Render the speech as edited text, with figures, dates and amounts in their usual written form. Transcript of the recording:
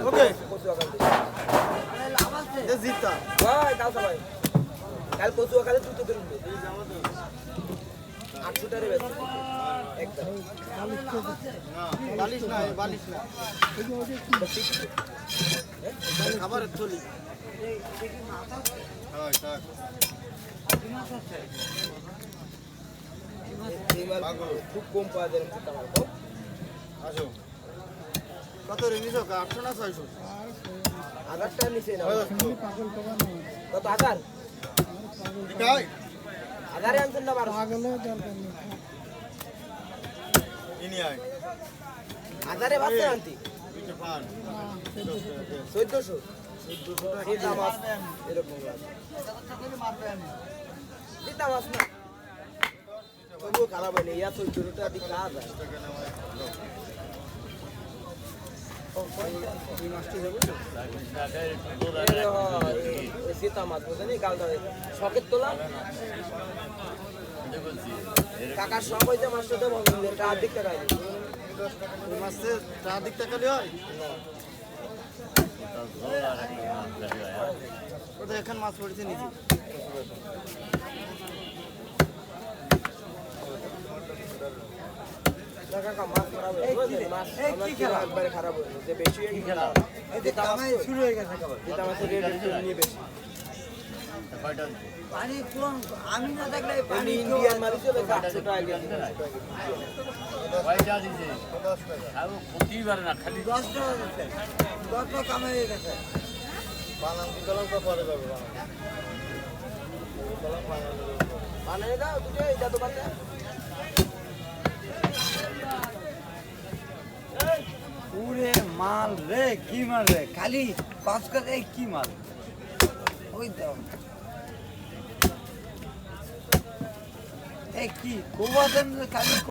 ওকে জিতা কাল কচুয়া কালে তুই তো ধরুন 800 টারে বেচা একদম বালিশ না খাবারের থলি খুব কম পাওয়া যায় কত রে নিছো 800 না 600 হাজারটা নিচে না কত হাজার হাজারে আনছেন না 1200 হাজারে বাচ্চা আনতি 1400 এটা মাছ এরকম এটা মাছ না তবুও খারাপ হয়নি ইয়া 1400 টাকা দিয়ে কাজ হয় সীতা মাছ বুঝলেন গালটা শখের তোলা কাকার সব হয়েছে মাছটা দেবো আর্ধেক টাকা মাছের আর্ধেক টাকা দিয়ে হয় ওটা এখন মাছ পড়েছে নিচে কাকা মাছ খারাপ হয়ে মাছ একবারে খারাপ হয়ে যে বেশি শুরু হয়ে গেছে মাছের রেট নিয়ে বেশি পানি কোন আমি না দেখলে পানি ইন্ডিয়ান মাছ চলে 800 টাকা কেজি দশ টাকা কামে হয়ে গেছে মানে না দুটো এটা দোকানে পুরে মাল রে কি মাল রে খালি 5 টাকা কি মাল ওই দাও কি কোবা দেন খালি